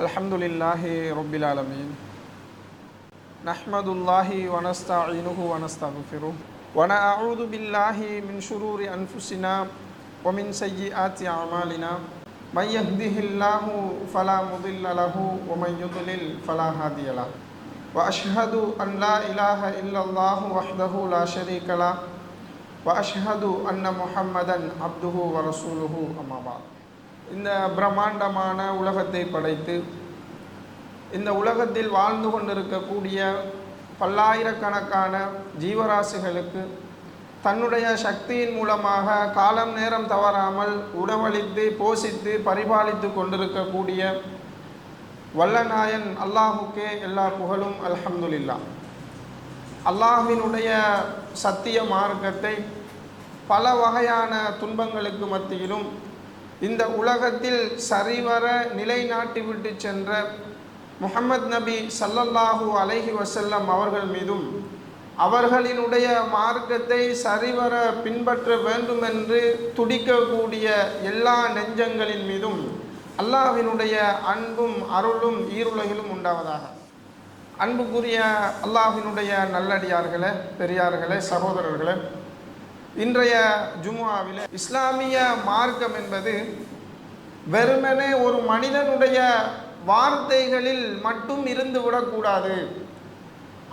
அல்ஹம்துலில்லாஹி ரப்பில் ஆலமீன். நஹ்மதுல்லாஹி வ நஸ்தஈனுஹு வ நஸ்தக்ஃபிருஹ் வ நஅஊது பில்லாஹி மின் ஷுரூரி அன்ஃபுஸினா வ மின் ஸய்யிஆத்தி அமாலினா மை யஹ்திஹில்லாஹு ஃபலா முதில்ல லஹு வ மை யுத்லில் ஃபலா ஹாதிய லஹு வ அஷ்ஹது அன் லா இலாஹ இல்லல்லாஹு வஹ்தஹு லா ஷரீக லஹு வ அஷ்ஹது அன்ன முஹம்மதன் அப்துஹு வ ரசூலுஹு அம்மா பஅத். இந்த பிரம்மாண்டமான உலகத்தை படைத்து இந்த உலகத்தில் வாழ்ந்து கொண்டிருக்கக்கூடிய பல்லாயிரக்கணக்கான ஜீவராசிகளுக்கு தன்னுடைய சக்தியின் மூலமாக காலம் நேரம் தவறாமல் உணவளித்து போஷித்து பரிபாலித்து கொண்டிருக்கக்கூடிய வல்லநாயன் அல்லாஹுக்கே எல்லா புகழும் அல்ஹம்துலில்லாஹ். அல்லாஹ்வினுடைய சத்திய மார்க்கத்தை பல வகையான துன்பங்களுக்கு மத்தியிலும் இந்த உலகத்தில் சரிவர நிலைநாட்டிவிட்டு சென்ற முஹம்மத் நபி ஸல்லல்லாஹு அலைஹி வஸல்லம் அவர்கள் மீதும் அவர்களினுடைய மார்க்கத்தை சரிவர பின்பற்ற வேண்டுமென்று துடிக்கக்கூடிய எல்லா நெஞ்சங்களின் மீதும் அல்லாஹ்வினுடைய அன்பும் அருளும் ஈருலகிலும் உண்டாவதாக. அன்புக்குரிய அல்லாஹ்வினுடைய நல்லடியார்களே, பெரியார்களே, சகோதரர்களே, இன்றைய ஜும்ஆவில் இஸ்லாமிய மார்க்கம் என்பது வெறுமனே ஒரு மனிதனுடைய வார்த்தைகளில் மட்டும் இருந்து விடக்கூடாது.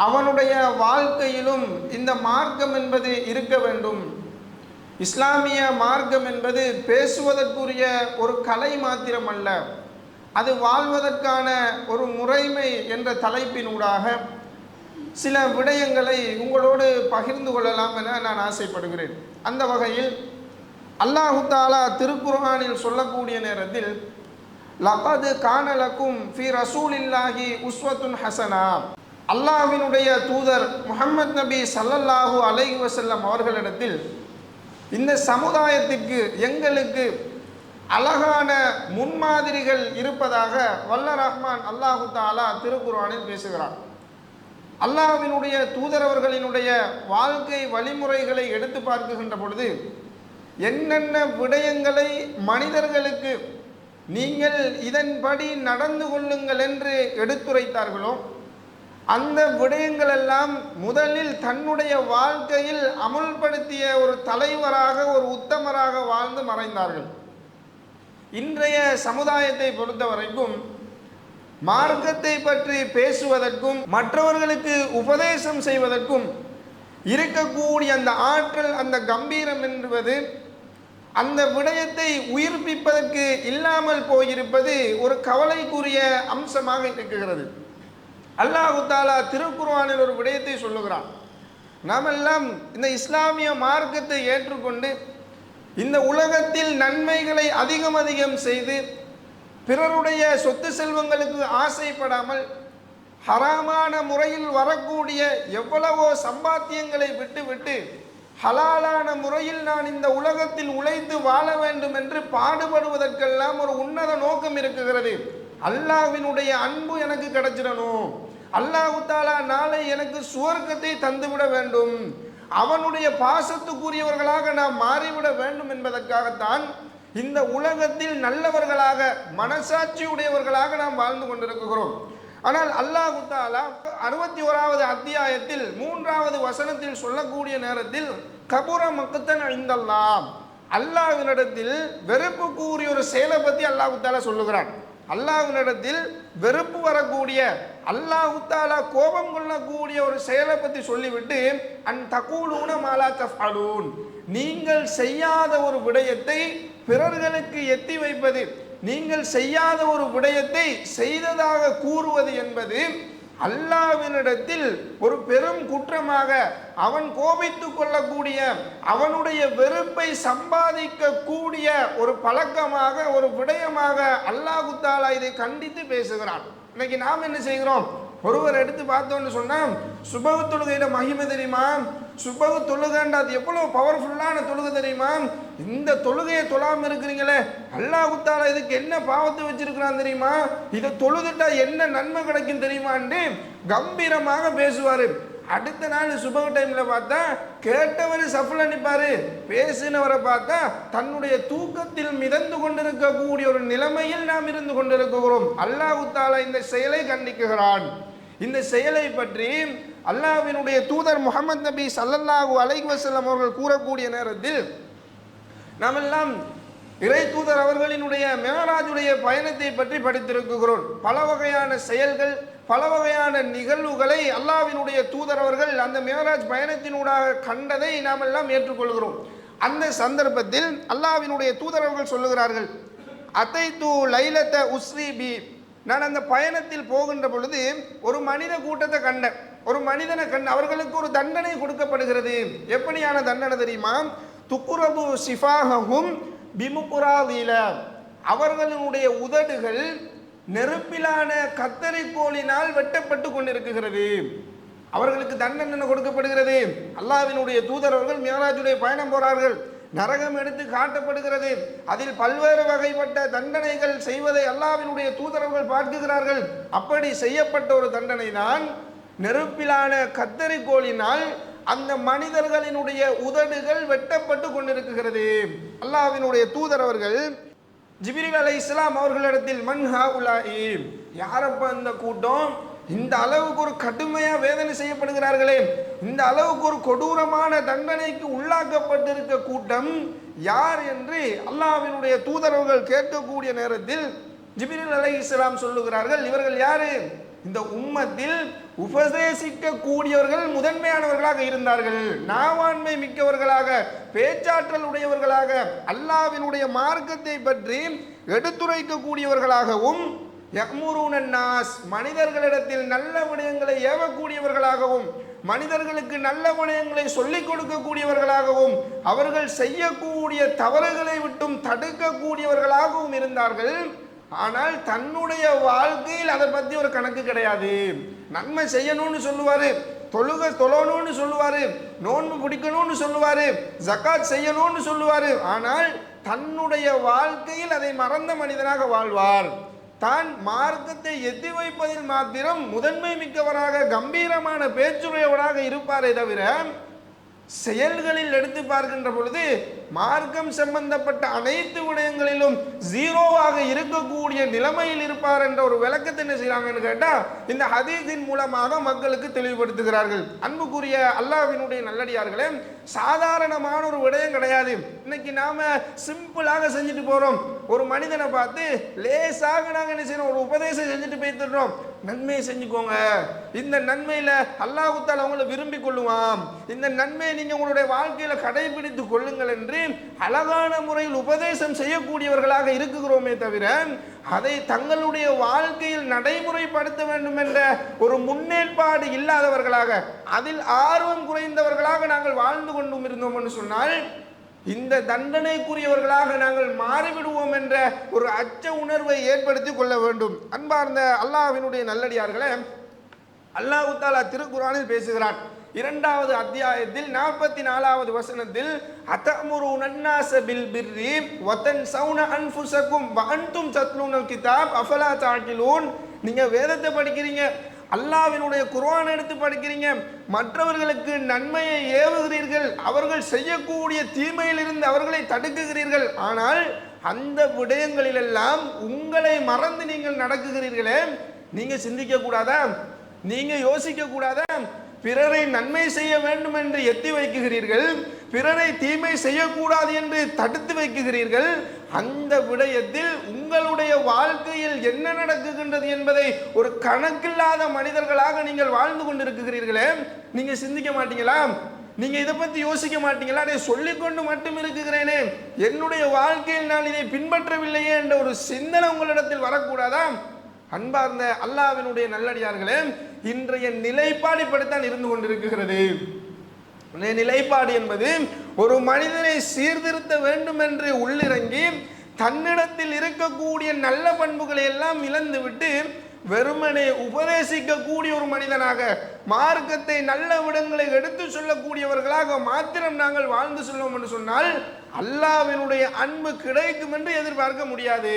அவனுடைய வாழ்க்கையிலும் இந்த மார்க்கம் என்பது இருக்க வேண்டும். இஸ்லாமிய மார்க்கம் என்பது பேசுவதற்குரிய ஒரு கலை மாத்திரமல்ல, அது வாழ்வதற்கான ஒரு முறைமை என்ற தலைப்பினூடாக சில விடயங்களை உங்களோடு பகிர்ந்து கொள்ளலாம் என நான் ஆசைப்படுகிறேன். அந்த வகையில் அல்லாஹு தஆலா திருக்குர்ஆனில் சொல்லக்கூடிய நேரத்தில் லகது கான லக்கும் ஃபீ ரசூலில்லாஹி உஸ்வத்துன் ஹஸனா, அல்லாஹ்வினுடைய தூதர் முஹம்மத் நபி ஸல்லல்லாஹு அலைஹி வஸல்லம் அவர்களிடத்தில் இந்த சமுதாயத்திற்கு எங்களுக்கு அழகான முன்மாதிரிகள் இருப்பதாக வல்ல ரஹ்மான் அல்லாஹு தஆலா திருக்குர்ஆனில் பேசுகிறார். அல்லாஹ்வினுடைய தூதரவர்களினுடைய வாழ்க்கை வழிமுறைகளை எடுத்து பார்க்குகின்ற பொழுது என்னென்ன விடயங்களை மனிதர்களுக்கு நீங்கள் இதன்படி நடந்து கொள்ளுங்கள் என்று எடுத்துரைத்தார்களோ அந்த விடயங்களெல்லாம் முதலில் தன்னுடைய வாழ்க்கையில் அமுல்படுத்திய ஒரு தலைவராக, ஒரு உத்தமராக வாழ்ந்து மறைந்தார்கள். இன்றைய சமுதாயத்தை பொறுத்த வரைக்கும் மார்க்கத்தை பற்றி பேசுவதற்கும் மற்றவர்களுக்கு உபதேசம் செய்வதற்கும் இருக்கக்கூடிய அந்த ஆற்றல், அந்த கம்பீரம் என்பது அந்த விடயத்தை உயிர்ப்பிப்பதற்கு இல்லாமல் போயிருப்பது ஒரு கவலைக்குரிய அம்சமாக இருக்கிறது. அல்லாஹு தஆலா திருக்குர்ஆனில் ஒரு விடயத்தை சொல்லுகிறான். நாமெல்லாம் இந்த இஸ்லாமிய மார்க்கத்தை ஏற்றுக்கொண்டு இந்த உலகத்தில் நன்மைகளை அதிகம் அதிகம் செய்து பிறருடைய சொத்து செல்வங்களுக்கு ஆசைப்படாமல் ஹராமான முறையில் வரக்கூடிய எவ்வளவோ சம்பாத்தியங்களை விட்டுவிட்டு ஹலாலான முறையில் நான் இந்த உலகத்தில் உழைத்து வாழ வேண்டும் என்று பாடுபடுவதற்கெல்லாம் ஒரு உன்னத நோக்கம் இருக்குகிறது. அல்லாஹ்வினுடைய அன்பு எனக்கு கிடைச்சிடணும், அல்லாஹ் தஆலா நாளை எனக்கு சுவர்க்கத்தை தந்துவிட வேண்டும், அவனுடைய பாசத்துக்குரியவர்களாக நாம் மாறிவிட வேண்டும் என்பதற்காகத்தான் இந்த உலகத்தில் நல்லவர்களாக, மனசாட்சியுடையவர்களாக நாம் வாழ்ந்து கொண்டிருக்கிறோம். ஆனால் அல்லாஹ் தஆலா 61வது அத்தியாயத்தில் 3வது வசனத்தில் சொல்லக்கூடிய நேரத்தில் கபுர மக்தன் இந்தல்லாஹ், அல்லாஹ்வினிடத்தில் வெறுப்புக்குரிய ஒரு செயலை பற்றி அல்லாஹ் தஆலா சொல்லுகிறான். அல்லாஹ்வினிடத்தில் வெறுப்பு வரக்கூடிய, அல்லாஹ் தஆலா கோபம் கொள்ளக்கூடிய ஒரு செயலை பற்றி சொல்லிவிட்டு அன் தகூலூன மா லா தஃஅலூன், நீங்கள் செய்யாத ஒரு விடயத்தை பிறர்களுக்கு எத்தி வைப்பது, நீங்கள் செய்யாத ஒரு விடயத்தை செய்ததாக கூறுவது என்பது அல்லாஹ்வினிடத்தில் ஒரு பெரும் குற்றமாக, அவன் கோபித்துக் கொள்ளக்கூடிய, அவனுடைய வெறுப்பை சம்பாதிக்க கூடிய ஒரு பழக்கமாக, ஒரு விடயமாக அல்லாஹ் தஆலா இதை கண்டித்து பேசுகிறான். இன்னைக்கு நாம் என்ன செய்கிறோம்? ஒருவர் எடுத்து பார்த்தோன்னு சொன்னால் சுபஹ் தொழுகையிட மகிமை தெரியுமா? சுபஹ் தொழுகைண்டா அது எவ்வளோ பவர்ஃபுல்லான தொழுகை தெரியுமா? இந்த தொழுகையை தொழாமல் இருக்கிறீங்களே, அல்லாஹ் தஆலா இதுக்கு என்ன பாவத்தை வச்சிருக்கிறான் தெரியுமா? இதை தொழுதுட்டா என்ன நன்மை கிடைக்கும் தெரியுமான்னு கம்பீரமாக பேசுவார். அடுத்த நாள் சுபஹ் டைம்ல பார்த்தா கேட்டவர் சஃப்ல நிப்பாரு, பேசினவரை பார்த்தா தன்னுடைய தூக்கத்தில் மிதந்து கொண்டிருக்கக்கூடிய ஒரு நிலைமையில் நாம் இருந்து கொண்டிருக்கிறோம். அல்லாஹ் தஆலா இந்த செயலை கண்டிக்கிறான். இந்த செயலை பற்றி அல்லாஹ்வினுடைய தூதர் முஹம்மது நபி ஸல்லல்லாஹு அலைஹி வஸல்லம் அவர்கள் கூறக்கூடிய நேரத்தில் நாம் எல்லாம் இறை தூதர் அவர்களினுடைய மிஅராஜுடைய பயணத்தை பற்றி படித்திருக்கிறோம். பல வகையான செயல்கள், பல வகையான நிகழ்வுகளை அல்லாஹ்வினுடைய தூதர் அவர்கள் அந்த மிஅராஜ் பயணத்தினூடாக கண்டதை நாம் எல்லாம் ஏற்றுக்கொள்கிறோம். அந்த சந்தர்ப்பத்தில் அல்லாஹ்வினுடைய தூதர் அவர்கள் சொல்லுகிறார்கள், அதைத்து லைலத உஸ்ரி பி, நான் அந்த பயணத்தில் போகின்ற பொழுது ஒரு மனித கூட்டத்தை கண்டேன். ஒரு மனிதனை கண்ட, அவர்களுக்கு ஒரு தண்டனை கொடுக்கப்படுகிறது. எப்படியான தண்டனை தெரியுமா? துக்குரபு சிஃபாஹும் பிமுகுராதீல, அவர்களுடைய உதடுகள் நெருப்பிலான கத்தரிக்கோலினால் வெட்டப்பட்டு கொண்டிருக்கிறது. அவர்களுக்கு தண்டனை கொடுக்கப்படுகிறது. அல்லாஹ்வினுடைய தூதர் அவர்கள் மிஅராஜுடைய பயணம் போறார்கள். நரகம் எடுத்து காட்டப்படுகிறது. அதில் பல்வேறு வகைப்பட்ட தண்டனைகள் செய்வதை அல்லாஹ்வினுடைய தூதரவர்கள் பார்க்கிறார்கள். அப்படி செய்யப்பட்ட ஒரு தண்டனை தான் நெருப்பிலான கத்தரிக்கோலினால் அந்த மனிதர்களினுடைய உதடுகள் வெட்டப்பட்டு கொண்டிருக்கிறது. அல்லாஹ்வினுடைய தூதர் அவர்கள் ஜிப்ரீல் அலைஹிஸ்ஸலாம் அவர்களிடத்தில் மன் ஹாஉலாஇ, யாரப்ப அந்த கூட்டம், இந்த அளவுக்கு ஒரு கடுமையா வேதனை செய்யப்படுகிறார்களே, இந்த அளவுக்கு ஒரு கொடூரமான தண்டனைக்கு உள்ளாக்கப்பட்டிருக்க கூட்டம் யார் என்று அல்லாஹ்வினுடைய தூதரவர்கள் கேட்கக்கூடிய நேரத்தில் ஜிப்ரீல் அலைஹிஸ்ஸலாம் சொல்லுகிறார்கள், இவர்கள் யாரு? இந்த உம்மத்தில் உபதேசிக்க கூடியவர்கள் முதன்மையானவர்களாக இருந்தார்கள், நாவாண்மை மிக்கவர்களாக, பேச்சாற்றல் உடையவர்களாக, அல்லாஹ்வினுடைய மார்க்கத்தை பற்றி எடுத்துரைக்க கூடியவர்களாகவும், யஅ்முரூன நாஸ், மனிதர்களிடத்தில் நல்ல விடயங்களை ஏவக்கூடியவர்களாகவும், மனிதர்களுக்கு நல்ல விடயங்களை சொல்லிக் கொடுக்கக்கூடியவர்களாகவும், அவர்கள் செய்யக்கூடிய தவறுகளை விட்டும் தடுக்கக்கூடியவர்களாகவும் இருந்தார்கள். ஆனால் தன்னுடைய வாழ்க்கையில் அதை பற்றி ஒரு கணக்கு கிடையாது. நன்மை செய்யணும்னு சொல்லுவாரு, தொழணும்னு சொல்லுவாரு, நோன்பு பிடிக்கணும்னு சொல்லுவாரு, ஜகாத் செய்யணும்னு சொல்லுவாரு. ஆனால் தன்னுடைய வாழ்க்கையில் அதை மறந்த மனிதனாக வாழ்வார். தான் மார்க்கத்தை எத்தி வைப்பதில் மாத்திரம் முதன்மை மிக்கவராக, கம்பீரமான பேச்சுடையவராக இருப்பாரே தவிர செயல்களில் எடுத்து பார்க்கின்ற பொழுது மார்க்கம் சம்பந்தப்பட்ட அனைத்து விடயங்களிலும் ஜீரோவாக இருக்கக்கூடிய நிலைமையில் இருப்பார் என்ற ஒரு விளக்கத்தை என்ன செய்யறாங்கன்னு கேட்டா இந்த ஹதீஸின் மூலமாக மக்களுக்கு தெளிவுபடுத்துகிறார்கள். அன்புக்குரிய அல்லாஹ்வினுடைய நல்லடியார்களே, சாதாரணமான ஒரு விடயம் கிடையாது. இன்னைக்கு நாம சிம்பிளாக செஞ்சுட்டு போறோம். ஒரு மனிதனை பார்த்து லேசாக நாங்க என்ன செய்யறோம், ஒரு உபதேசம் செஞ்சுட்டு போயிட்டுறோம், நன்மையை செஞ்சுக்கோங்க, இந்த நன்மையில அல்லாஹ் தஆலா உங்களை விரும்பி கொள்ளுவான், இந்த நன்மையை நீங்க உங்களுடைய வாழ்க்கையில கடைபிடித்து கொள்ளுங்கள் என்று அழகான முறையில் உபதேசம் செய்யக்கூடியவர்களாக இருக்கிறோமே தவிர அதை தங்களுடைய வாழ்க்கையில் நடைமுறைப்படுத்த வேண்டும் என்ற ஒரு முன்னேற்பாடு இல்லாதவர்களாக, அதில் ஆர்வம் குறைந்தவர்களாக நாங்கள் வாழ்ந்து கொண்டும் இருந்தோம் என்று சொன்னால் இந்த தண்டனைக்குரியவர்களாக நாங்கள் மாறிவிடுவோம் என்ற ஒரு அச்ச உணர்வை ஏற்படுத்தி கொள்ள வேண்டும். அன்பார்ந்த அல்லாஹ்வினுடைய நல்லடியார்களே, அல்லாஹ் தஆலா திருக்குர்ஆனில் பேசுகிறான். 2வது அத்தியாயத்தில் 44வது வசனத்தில் அத்தமுருன அன்னாஸ பில் பிர்ரி வ தன்ஸௌன அன்ஃபுஸகும் வ அன்தும் தத்லூனல் கிதாப் அஃபலா தஅகிலூன். நீங்க வேதத்தை படிக்கிறீங்க, அல்லாஹ்வினுடைய குர்ஆனை எடுத்து படிக்கிறீங்க, மற்றவர்களுக்கு நன்மையை ஏவுகிறீர்கள், அவர்கள் செய்யக்கூடிய தீமையிலிருந்து அவர்களை தடுக்குகிறீர்கள், ஆனால் அந்த விடயங்களிலெல்லாம் உங்களை மறந்து நீங்கள் நடக்குகிறீர்களே, நீங்க சிந்திக்க கூடாதா? நீங்க யோசிக்க கூடாதா? பிறரை நன்மை செய்ய வேண்டும் என்று எத்தி வைக்குகிறீர்கள், பிறரை தீமை செய்யக்கூடாது என்று தடுத்து வைக்குகிறீர்கள். அந்த விடயத்தில் உங்களுடைய வாழ்க்கையில் என்ன நடக்குகின்றது என்பதை ஒரு கணக்கில்லாத மனிதர்களாக நீங்கள் வாழ்ந்து கொண்டிருக்கிறீர்களே, நீங்க சிந்திக்க மாட்டீங்களா? நீங்க இதை பத்தி யோசிக்க மாட்டீங்களா? அதை சொல்லிக்கொண்டு மட்டும் இருக்கிறேனே, என்னுடைய வாழ்க்கையில் நான் இதை பின்பற்றவில்லையே என்ற ஒரு சிந்தனை உங்களிடத்தில் வரக்கூடாதா? அன்பார்ந்த அல்லாஹ்வினுடைய நல்லடியார்களே, இன்றைய நிலைப்பாடு இப்படித்தான் இருந்து கொண்டிருக்கிறது. நிலைப்பாடு என்பது ஒரு மனிதனை சீர்திருத்த வேண்டும் என்று உள்ளிறங்கி தன்னிடத்தில் இருக்கக்கூடிய நல்ல பண்புகளை எல்லாம் இழந்துவிட்டு வெறுமனே உபதேசிக்கக்கூடிய ஒரு மனிதனாக, மார்க்கத்தை நல்ல விடங்களை எடுத்து சொல்லக்கூடியவர்களாக மாத்திரம் நாங்கள் வாழ்ந்து சொல்லுவோம் என்று சொன்னால் அல்லாஹ்வினுடைய அன்பு கிடைக்கும் என்று எதிர்பார்க்க முடியாது.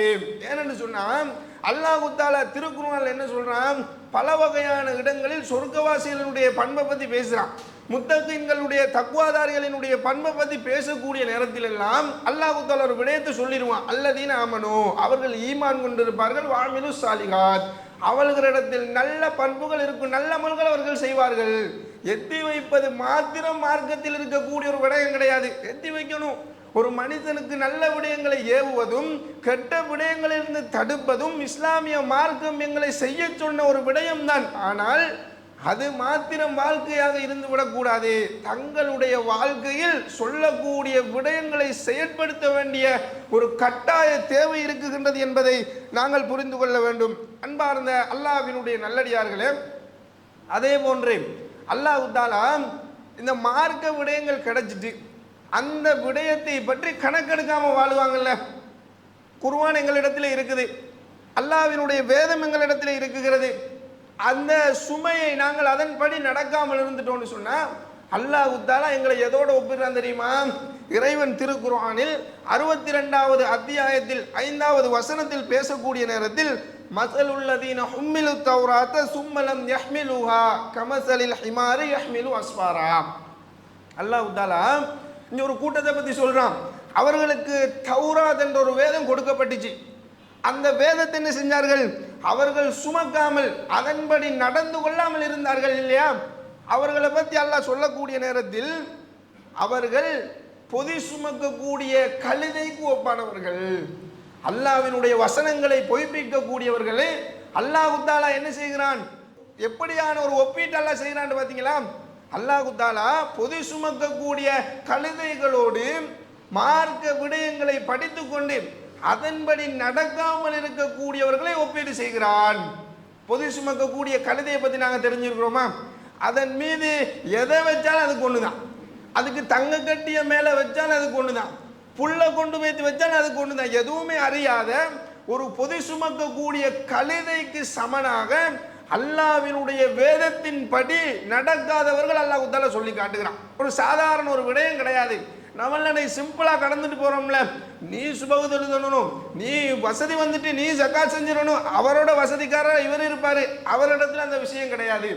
ஏனென்று சொன்னால் அல்லாஹ் தஆலா திருக்குர்ஆனில் என்ன சொல்றான்? பல வகையான இடங்களில் சொர்க்கவாசிகளினுடைய பண்பை பற்றி பேசுறான். முத்தகீன்களுடைய தக்வாதாரிகளினுடைய பண்பை பற்றி பேசக்கூடிய நேரத்தில் எல்லாம் அல்லாஹ் தஆலா ஒரு விடயத்தை சொல்லிடுவான். அல்லதீன ஆமனு, அவர்கள் ஈமான் கொண்டிருப்பார்கள், வஅமிலு ஸாலிஹாத், அவர்களிடத்தில் நல்ல பண்புகள் இருக்கும், நல்ல அமல்கள் அவர்கள் செய்வார்கள். எத்தி வைப்பது மாத்திரம் மார்க்கத்தில் இருக்கக்கூடிய ஒரு விடயம் கிடையாது. எத்தி வைக்கணும். ஒரு மனிதனுக்கு நல்ல விடயங்களை ஏவுவதும் கெட்ட விடயங்களிலிருந்து தடுப்பதும் இஸ்லாமிய மார்க்கம் எங்களை செய்ய சொன்ன ஒரு விடயம்தான். ஆனால் அது மாத்திரம் வாழ்க்கையாக இருந்து விடக்கூடாது. தங்களுடைய வாழ்க்கையில் சொல்லக்கூடிய விடயங்களை செயற்படுத்த வேண்டிய ஒரு கட்டாய தேவை இருக்குகின்றது என்பதை நாங்கள் புரிந்து கொள்ள வேண்டும். அன்பார்ந்த அல்லாஹ்வினுடைய நல்லடியார்களே, அதே போன்று அல்லாஹ் தஆலா இந்த மார்க்க விடயங்கள் கிடைச்சிட்டு அந்த விடயத்தை பற்றி கணக்கெடுக்காம வாழுவாங்கல்ல. குர்ஆன் எங்களிடத்தில் இருக்குது, அல்லாஹ்வினுடைய வேதம் எங்களிடத்தில் இருக்குகிறது. அந்த சுமையை நாங்கள் அதன்படி நடக்காமல் இருந்துட்டோம்னு சொன்னா அல்லாஹ் தஆலா எங்களை எதோட ஒப்பிடுறான் தெரியுமா? இறைவன் திருக்குர்ஆனில் 62வது அத்தியாயத்தில் 5வது வசனத்தில் பேசக்கூடிய நேரத்தில் மஸலுல்லதீன ஹும்மிலு தௌராத்த சும்மலம் யஹ்மிலுஹா கமஸலில் ஹிமாரி யஹ்மிலு அஸ்ஃபாரா. அல்லாஹ் தஆலா இங்க ஒரு கூட்டத்தை பத்தி சொல்றான். அவர்களுக்கு தௌராத் என்ற ஒரு வேதம் கொடுக்கப்பட்டுச்சு. அந்த வேதத்தை என்ன செஞ்சார்கள்? அவர்கள் சுமக்காமல் அதன்படி நடந்து கொள்ளாமல் இருந்தார்கள் இல்லையா? அவர்களை பற்றி அல்லாஹ் சொல்லக்கூடிய நேரத்தில் அவர்கள் பொதி சுமக்கக்கூடிய கழுதைக்கு ஒப்பானவர்கள். அல்லாஹ்வினுடைய வசனங்களை பொய்ப்பிக்கக்கூடியவர்களே அல்லாஹ் தஆலா என்ன செய்கிறான்? எப்படியான ஒரு ஒப்பீட்டு அல்லாஹ் செய்கிறான் பார்த்தீங்களா? அல்லாஹ் தஆலா பொதி சுமக்கக்கூடிய கழுதைகளோடு மார்க்க விடயங்களை படித்து கொண்டு அதன்படி நடக்காமல் இருக்கக்கூடியவர்களை ஒப்பீடு செய்கிறான். பொதி சுமக்கக்கூடிய கழுதையை பற்றி நாங்கள் தெரிஞ்சிருக்கிறோமா? அதன் மீது எதை வச்சாலும் அதுக்கு ஒன்று தான். அதுக்கு தங்க கட்டிய மேலே வச்சாலும் அதுக்கு ஒன்று தான். புல்லை கொண்டு வைத்து வச்சாலும் அதுக்கு ஒன்று தான். எதுவுமே அறியாத ஒரு பொதி சுமக்கக்கூடிய கழுதைக்கு சமனாக அல்லாஹ்வினுடைய வேதத்தின் படி நடக்காதவர்கள் அல்லாஹ் தஆலா சொல்லி காட்டுகிறான். ஒரு சாதாரண ஒரு விடயம் கிடையாது. நம்மளை சிம்பிளா கடந்துட்டு போறோம்ல, நீ சுபகு எழுதணும், நீ வசதி வந்துட்டு நீ ஜக்காத் செஞ்சிடணும், அவரோட வசதிக்காரர் இவர் இருப்பாரு, அவரிடத்துல அந்த விஷயம் கிடையாது.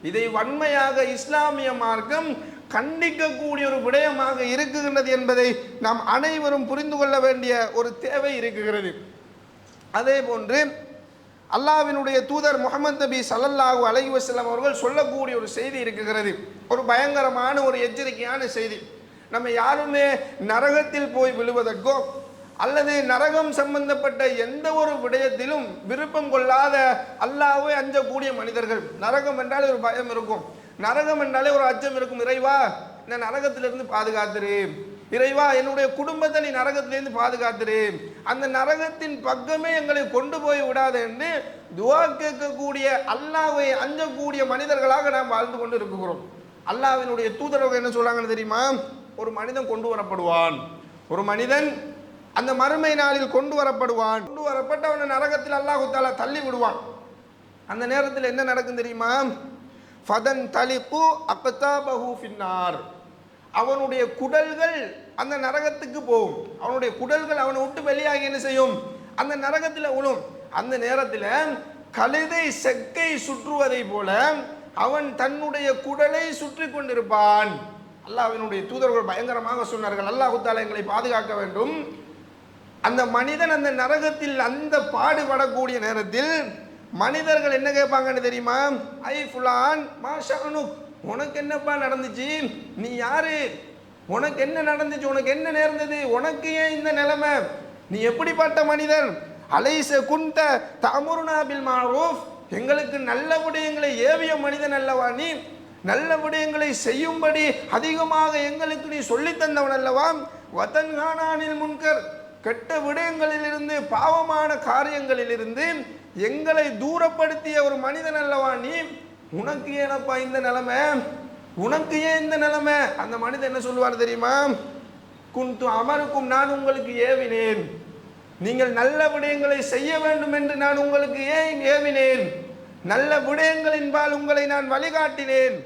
இதை வன்மையாக இஸ்லாமிய மார்க்கம் கண்டிக்கக்கூடிய ஒரு விடயமாக இருக்குகின்றது என்பதை நாம் அனைவரும் புரிந்து கொள்ள வேண்டிய ஒரு தேவை இருக்குகிறது. அதே போன்று அல்லாஹ்வினுடைய தூதர் முஹம்மது நபி ஸல்லல்லாஹு அலைஹி வஸல்லம் அவர்கள் சொல்லக்கூடிய ஒரு செய்தி இருக்குகிறது. ஒரு பயங்கரமான ஒரு எச்சரிக்கையான செய்தி. நம்ம யாருமே நரகத்தில் போய் விழுவதற்கோ அல்லது நரகம் சம்பந்தப்பட்ட எந்த ஒரு விடயத்திலும் விருப்பம் கொள்ளாத, அல்லாஹ்வை அஞ்சக்கூடிய மனிதர்கள். நரகம் என்றாலே ஒரு பயம் இருக்கும், நரகம் என்றாலே ஒரு அச்சம் இருக்கும். இறைவா இந்த நரகத்திலிருந்து பாதுகாத்துரு, இறைவா என்னுடைய குடும்பத்தை நீ நரகத்திலிருந்து பாதுகாத்துரு, அந்த நரகத்தின் பக்கமே எங்களை கொண்டு போய் விடாது என்று துஆ கேட்கக்கூடிய, அல்லாஹ்வை அஞ்சக்கூடிய மனிதர்களாக நாம் வாழ்ந்து கொண்டு இருக்கிறோம். அல்லாஹ்வினுடைய தூதர்கள் என்ன சொல்றாங்கன்னு தெரியுமா? ஒரு மனிதன் கொண்டு வரப்படுவான், ஒரு மனிதன் அந்த மறுமை நாளில் கொண்டு வரப்படுவான். கொண்டு வரப்பட்ட அவனை நரகத்தில் அல்லாஹ் தஆலா தள்ளி விடுவான். அந்த நேரத்தில் என்ன நடக்கும் தெரியுமா? ஃபதன் தலிகு அக்தாபஹு ஃபின்னார், அவனுடைய குடல்கள் அந்த நரகத்துக்கு போகும். அவனுடைய குடல்கள் அவனை விட்டு வெளியாகி என்ன செய்யும்? அந்த நரகத்தில் விழும். அந்த நேரத்தில் கழுதை செக்கை சுற்றுவதை போல அவன் தன்னுடைய குடலை சுற்றி கொண்டிருப்பான். அல்லாஹ்வினுடைய தூதர்கள் பயங்கரமாக சொன்னார்கள், அல்லாஹ் தஆலா எங்களை பாதுகாக்க வேண்டும். அந்த மனிதன் அந்த நரகத்தில் அந்த பாடுபடக்கூடிய நேரத்தில் மனிதர்கள் என்ன கேட்பாங்கன்னு தெரியுமா? ஐ ஃபுலான் மாஷானு, உனக்கு என்னப்பா நடந்துச்சு? நீ யாரு? உனக்கு என்ன நடந்துச்சு? உனக்கு என்ன நேர்ந்தது? உனக்கு ஏன் இந்த நிலைமை? நீ எப்படிப்பட்ட மனிதன்? அலைஸ குன்த தஅமுருனா பில் மஅரூஃப், எங்களுக்கு நல்ல விடயங்களை ஏவிய மனிதன் அல்லவா நீ? நல்ல விடயங்களை செய்யும்படி அதிகமாக எங்களுக்கு நீ சொல்லி தந்தவன் அல்லவா? வதன்ஹானானில் முன்கர், கெட்ட விடயங்களிலிருந்து பாவமான காரியங்களிலிருந்து எங்களை தூரப்படுத்திய ஒரு மனிதன் அல்லவா நீ? உனக்கு ஏனப்பா இந்த நிலைமை? உனக்கு ஏன் இந்த நிலைமை? அந்த மனிதன் என்ன சொல்லுவார் தெரியுமா? குந்து அமருக்கும், நான் உங்களுக்கு ஏவினேன், நீங்கள் நல்ல விடயங்களை செய்ய வேண்டும் என்று நான் உங்களுக்கு ஏன் ஏவினேன்? நல்ல விடயங்களின்பால் உங்களை நான் வழிகாட்டினேன்.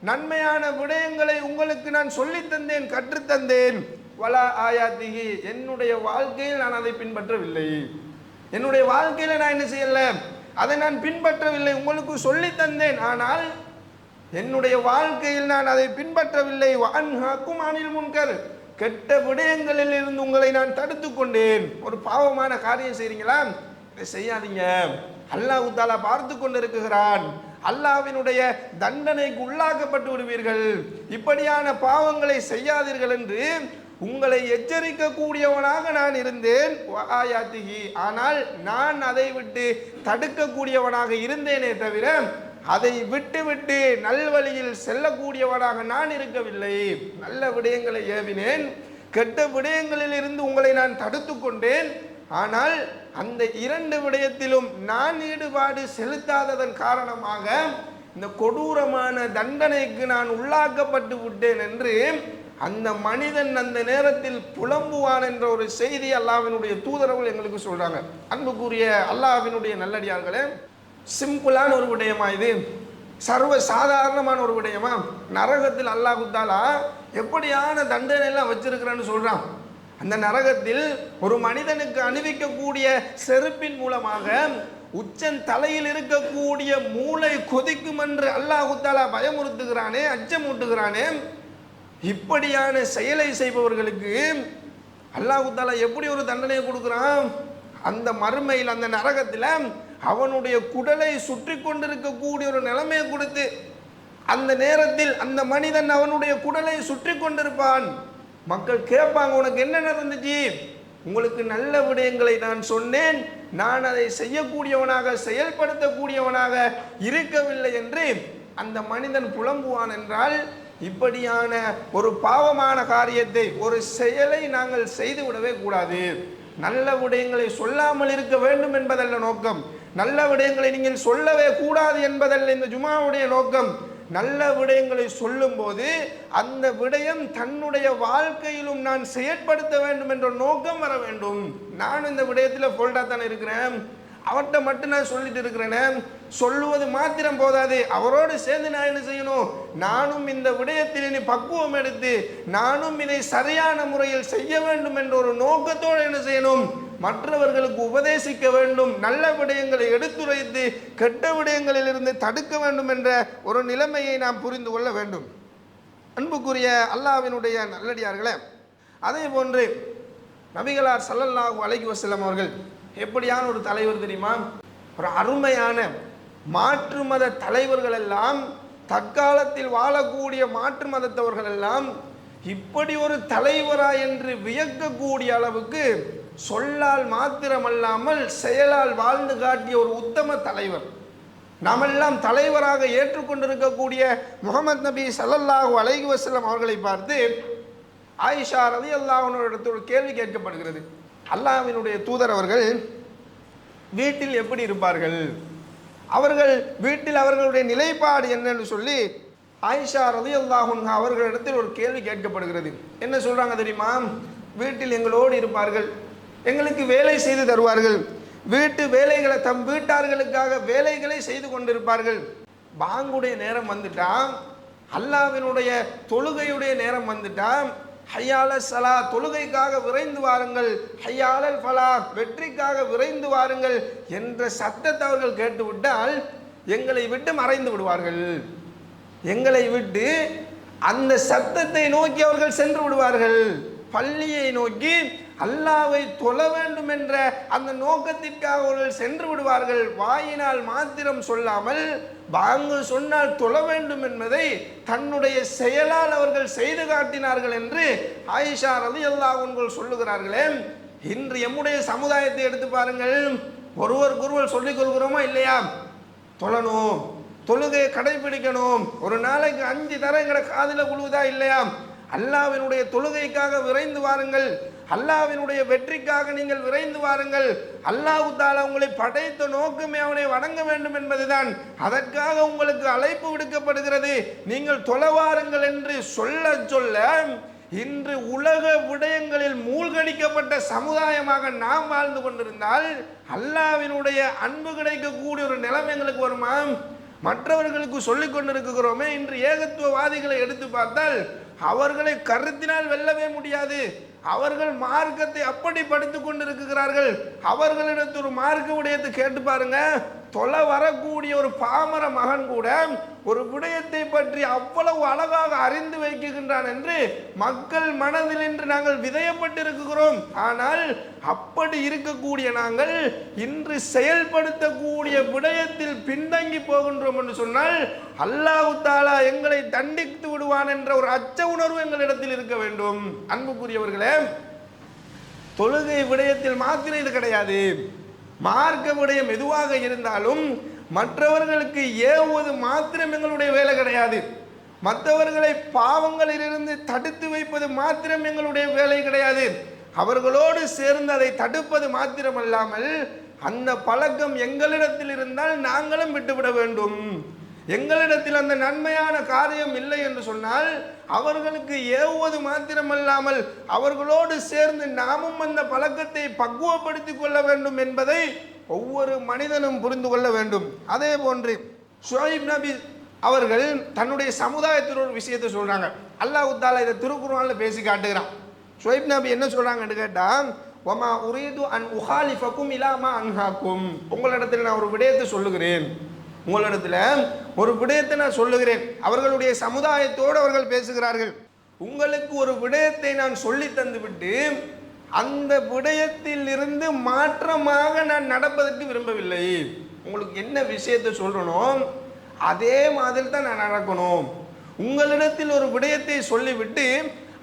நன்மையான விடயங்களை உங்களுக்கு நான் சொல்லித் தந்தேன், கற்றுத்தந்தேன். வலா ஆயாத்திகி, என்னுடைய வாழ்க்கையில் நான் அதை பின்பற்றவில்லை. என்னுடைய வாழ்க்கையில் நான் என்ன செய்யல, அதை நான் பின்பற்றவில்லை. உங்களுக்கு சொல்லித் தந்தேன், ஆனால் என்னுடைய வாழ்க்கையில் நான் அதை பின்பற்றவில்லை. வஅன்ஹாக்கும் அனில் முன்கர், கெட்ட விடயங்களில் இருந்து உங்களை நான் தடுத்து கொண்டேன். ஒரு பாவமான காரியம் செய்றீங்களா, இதை செய்யாதீங்க, அல்லாஹ் தஆலா பார்த்து கொண்டிருக்கிறான், அல்லாஹ்வினுடைய தண்டனைக்கு உள்ளாக்கப்பட்டு விடுவீர்கள், இப்படியான பாவங்களை செய்யாதீர்கள் என்று உங்களை எச்சரிக்க கூடியவனாக நான் இருந்தேன். ஆயாத்திகி, ஆனால் நான் அதை விட்டு தடுக்கக்கூடியவனாக இருந்தேனே தவிர அதை விட்டு விட்டு நல்வழியில் செல்லக்கூடியவனாக நான் இருக்கவில்லை. நல்ல விடயங்களை ஏவினேன், கெட்ட விடயங்களில் இருந்து உங்களை நான் தடுத்து கொண்டேன். ஆனால் அந்த இரண்டு விடயத்திலும் நான் ஈடுபாடு செலுத்தாததன் காரணமாக இந்த கொடூரமான தண்டனைக்கு நான் உள்ளாக்கப்பட்டு விட்டேன் என்று அந்த மனிதன் அந்த நேரத்தில் புலம்புவான் என்ற ஒரு செய்தி அல்லாஹ்வினுடைய தூதரவர்கள் எங்களுக்கு சொல்றாங்க. அன்புக்குரிய அல்லாஹ்வினுடைய நல்லடியார்களே, சிம்பிளான ஒரு விடயமா இது? சர்வ சாதாரணமான ஒரு விடயமா? நரகத்தில் அல்லாஹ் தஆலா எப்படியான தண்டனை எல்லாம் வச்சிருக்கிறான்னு சொல்றான். அந்த நரகத்தில் ஒரு மனிதனுக்கு அணிவிக்கக்கூடிய செருப்பின் மூலமாக உச்சன் தலையில் இருக்கக்கூடிய மூளை கொதிக்கும் என்று அல்லாஹ் தஆலா பயமுறுத்துகிறானே, அச்சமூட்டுகிறானே. இப்படியான செயலை செய்பவர்களுக்கு அல்லாஹ் தஆலா எப்படி ஒரு தண்டனையை கொடுக்குறான்? அந்த மறுமையில், அந்த நரகத்தில் அவனுடைய குடலை சுற்றி கொண்டிருக்கக்கூடிய ஒரு நிலைமையை கொடுத்து, அந்த நேரத்தில் அந்த மனிதன் அவனுடைய குடலை சுற்றி கொண்டிருப்பான். மக்கள் கேட்பாங்க, உனக்கு என்ன நடந்துச்சு? உங்களுக்கு நல்ல விடயங்களை நான் சொன்னேன், நான் அதை செய்யக்கூடியவனாக செயல்படுத்தக்கூடியவனாக இருக்கவில்லை என்று அந்த மனிதன் புலம்புவான். என்றால் இப்படியான ஒரு பாவமான காரியத்தை, ஒரு செயலை நாங்கள் செய்து விடவே கூடாது. நல்ல விடயங்களை சொல்லாமல் இருக்க வேண்டும் என்பதல்ல நோக்கம், நல்ல விடயங்களை நீங்கள் சொல்லவே கூடாது என்பதல்ல இந்த ஜுமாவுடைய நோக்கம். நல்ல விடயங்களை சொல்லும் போது அந்த விடயம் தன்னுடைய வாழ்க்கையிலும் நான் செயற்படுத்த வேண்டும் என்ற நோக்கம் வர வேண்டும். நான் இந்த விடயத்தில் ஃபோல்டா தானே இருக்கிறேன், அவர்கிட்ட மட்டும் நான் சொல்லிட்டு இருக்கிறேனே, சொல்லுவது மாத்திரம் போதாது, அவரோடு சேர்ந்து நான் என்ன செய்யணும்? நானும் இந்த விடயத்தில் இனி பக்குவம் எடுத்து நானும் இதை சரியான முறையில் செய்ய வேண்டும் என்ற ஒரு நோக்கத்தோடு என்ன செய்யணும்? மற்றவர்களுக்கு உபதேசிக்க வேண்டும், நல்ல விடயங்களை எடுத்துரைத்து கெட்ட விடயங்களில் இருந்து தடுக்க வேண்டும் என்ற ஒரு நிலைமையை நாம் புரிந்து கொள்ள வேண்டும். அன்புக்குரிய அல்லாஹ்வினுடைய நல்லடியார்களே, அதே போன்று நபிகளார் ஸல்லல்லாஹு அலைஹி வஸல்லம் அவர்கள் எப்படியான ஒரு தலைவர் தெரியுமா? ஒரு அருமையான மாற்று மத தலைவர்கள் எல்லாம், தற்காலத்தில் வாழக்கூடிய மாற்று மதத்தவர்கள் எல்லாம் இப்படி ஒரு தலைவரா என்று வியக்கக்கூடிய அளவுக்கு சொல்லால் மாத்திரமல்லாமல் செயலால் வாழ்ந்து காட்டிய ஒரு உத்தம தலைவர். நாமெல்லாம் தலைவராக ஏற்றுக்கொண்டிருக்கக்கூடிய முஹம்மது நபி ஸல்லல்லாஹு அலைஹி வஸல்லம் அவர்களை பார்த்து ஆயிஷா ரலியல்லாஹு அன்ஹா இடத்தில் ஒரு கேள்வி கேட்கப்படுகிறது. அல்லாஹ்வினுடைய தூதர் அவர்கள் வீட்டில் எப்படி இருப்பார்கள், அவர்கள் வீட்டில் அவர்களுடைய நிலைப்பாடு என்னன்னு சொல்லி ஆயிஷா ரலியல்லாஹு அன்ஹா அவர்களிடத்தில் ஒரு கேள்வி கேட்கப்படுகிறது. என்ன சொல்றாங்க தெரியுமா? வீட்டில் எங்களோடு இருப்பார்கள், எங்களுக்கு வேலை செய்து தருவார்கள், வீட்டு வேலைகளை தம் வீட்டார்களுக்காக வேலைகளை செய்து கொண்டிருப்பார்கள். பாங்குடைய நேரம் வந்துட்டா, அல்லாஹ்வினுடைய தொழுகையுடைய நேரம் வந்துட்டா, ஹய்யால ஸலா தொழுகைக்காக விரைந்து வாருங்கள், ஹய்யாலல் ஃபலா வெற்றிக்காக விரைந்து வாருங்கள் என்ற சத்தத்தை அவர்கள் கேட்டுவிட்டால் எங்களை விட்டு மறைந்து விடுவார்கள். எங்களை விட்டு அந்த சத்தத்தை நோக்கி அவர்கள் சென்று விடுவார்கள். பள்ளியை நோக்கி அல்லாஹ்வை தொழ வேண்டும் என்ற அந்த நோக்கத்திற்காக அவர்கள் சென்று விடுவார்கள். வாயினால் மாத்திரம் சொல்லாமல் பாங்கு சொன்னால் தொழ வேண்டும் என்பதை தன்னுடைய செயலால் அவர்கள் செய்து காட்டினார்கள் என்று ஆயிஷா ரலியல்லாஹு அன்ஹா சொல்லுகிறார்களே. இன்று எம்முடைய சமுதாயத்தை எடுத்து பாருங்கள், ஒருவருக்கொருவர் சொல்லிக் கொள்கிறோமா இல்லையா? தொழணும், தொழுகையை கடைபிடிக்கணும், ஒரு நாளைக்கு 5 தரங்கிற காதில் விழுவதா இல்லையா? அல்லாஹ்வினுடைய தொழுகைக்காக விரைந்து வாருங்கள், அல்லாஹ்வினுடைய வெற்றிக்காக நீங்கள் விரைந்து வாருங்கள். அல்லாஹ் தஆலா உங்களை படைத்த நோக்கமே அவனை வணங்க வேண்டும் என்பதுதான். அதற்காக உங்களுக்கு அழைப்பு விடுக்கப்படுகிறது, நீங்கள் தொழ வாருங்கள் என்று சொல்ல சொல்ல இன்று உலக விடயங்களில் மூழ்கடிக்கப்பட்ட சமுதாயமாக நாம் வாழ்ந்து கொண்டிருந்தால் அல்லாஹ்வினுடைய அன்பு கிடைக்கக்கூடிய ஒரு நிலைமை எங்களுக்கு வருமா? மற்றவர்களுக்கு சொல்லிக் கொண்டிருக்கிறோமே, இன்று ஏகத்துவவாதிகளை எடுத்து பார்த்தால் அவர்களை கருத்தினால் வெல்லவே முடியாது. அவர்கள் மார்க்கத்தை அப்படி படித்துக் கொண்டிருக்கிறார்கள். அவர்களிடத்து ஒரு மார்க்க விடயத்தை கேட்டு பாருங்க, தொலை வரக்கூடிய ஒரு பாமர மகன் கூட ஒரு விடயத்தை பற்றி அவ்வளவு அழகாக அறிந்து வைக்கின்றான் என்று மக்கள் மனதில் என்று நாங்கள் விதையப்பட்டிருக்கிறோம். ஆனால் அப்படி இருக்கக்கூடிய நாங்கள் இன்று செயல்படுத்தக்கூடிய விடயத்தில் பின்தங்கி போகின்றோம் என்று சொன்னால் அல்லாஹ் தஆலா எங்களை தண்டித்து விடுவான் என்ற ஒரு அச்ச உணர்வு எங்களிடத்தில் இருக்க வேண்டும். அன்புக்குரியவர்களே, தொழுகை விடயத்தில் மாத்திரம் இது கிடையாது. மார்க்க விடயம் எதுவாக இருந்தாலும் மற்றவர்களுக்கு ஏவுவது மாத்திரம் எங்களுடைய வேலை கிடையாது. மற்றவர்களை பாவங்களிலிருந்து தடுத்து வைப்பது மாத்திரம் எங்களுடைய வேலை கிடையாது. அவர்களோடு சேர்ந்து அதை தடுப்பது மாத்திரமல்லாமல் அந்த பழக்கம் எங்களிடத்தில் இருந்தால் நாங்களும் விட்டுவிட வேண்டும். எங்களிடத்தில் அந்த நன்மையான காரியம் இல்லை என்று சொன்னால் அவர்களுக்கு ஏவுவது மாத்திரமல்லாமல் அவர்களோடு சேர்ந்து நாமும் அந்த பழக்கத்தை பக்குவப்படுத்திக் கொள்ள வேண்டும் என்பதை ஒவ்வொரு மனிதனும் புரிந்து கொள்ள வேண்டும். அதே போன்று ஷுஐப் நபி அவர்கள் தன்னுடைய சமுதாயத்தில் ஒரு விஷயத்தை சொல்றாங்க. அல்லாஹ் தஆலா இதை திருக்குர்ஆன்ல பேசி காட்டுகிறான். ஷுஐப் நபி என்ன சொல்றாங்கன்னு கேட்டா, வமா உரீது அன் உஹாலிஃபகும் இலா மா அன்ஹாக்கும், உங்களிடத்தில் நான் ஒரு விடயத்தை சொல்லுகிறேன், உங்களிடத்தில் ஒரு விடயத்தை நான் சொல்லுகிறேன். அவர்களுடைய சமுதாயத்தோடு அவர்கள் பேசுகிறார்கள். உங்களுக்கு ஒரு விடயத்தை நான் சொல்லி தந்துவிட்டு அந்த விடயத்தில் இருந்து மாற்றமாக நான் நடப்பதற்கு விரும்பவில்லை. உங்களுக்கு என்ன விஷயத்தை சொல்றனோ அதே மாதிரி தான் நான் நடக்கணும். உங்களிடத்தில் ஒரு விடயத்தை சொல்லிவிட்டு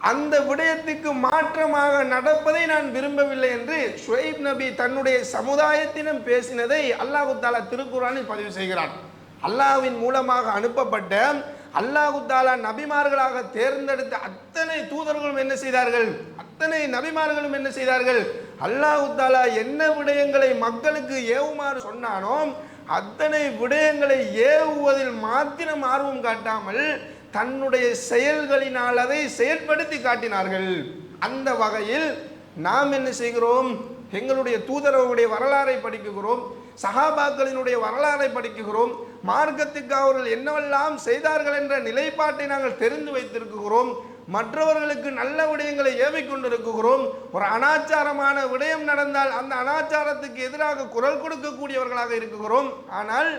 அந்த விடயத்துக்கு மாற்றமாக நடப்பதை நான் விரும்பவில்லை என்று ஷுஐப் நபி தன்னுடைய சமுதாயத்திடம் பேசினதை அல்லாஹ் தஆலா திருக்குர்ஆனில் பதிவு செய்கிறான். அல்லாஹ்வின் மூலமாக அனுப்பப்பட்ட அல்லாஹ் தஆலா நபிமார்களாக தேர்ந்தெடுத்த அத்தனை தூதர்களும் என்ன செய்தார்கள்? அத்தனை நபிமார்களும் என்ன செய்தார்கள்? அல்லாஹ் தஆலா என்ன விடயங்களை மக்களுக்கு ஏவுமாறு சொன்னானோ அத்தனை விடயங்களை ஏவுவதில் மாத்திரம் ஆர்வம் காட்டாமல் தன்னுடைய செயல்களினால் அதை செயல்படுத்தி காட்டினார்கள். அந்த வகையில் நாம் என்ன செய்கிறோம்? எங்களுடைய தூதரவுடைய வரலாறை படிக்குகிறோம், சஹாபாக்களினுடைய வரலாறை படிக்குகிறோம், மார்க்கத்துக்கு அவர்கள் என்னவெல்லாம் செய்தார்கள் என்ற நிலைப்பாட்டை நாங்கள் தெரிந்து வைத்திருக்கிறோம். மற்றவர்களுக்கு நல்ல விடயங்களை ஏவிக்கொண்டிருக்கிறோம். ஒரு அனாச்சாரமான விடயம் நடந்தால் அந்த அனாச்சாரத்துக்கு எதிராக குரல் கொடுக்கக்கூடியவர்களாக இருக்கிறோம். ஆனால்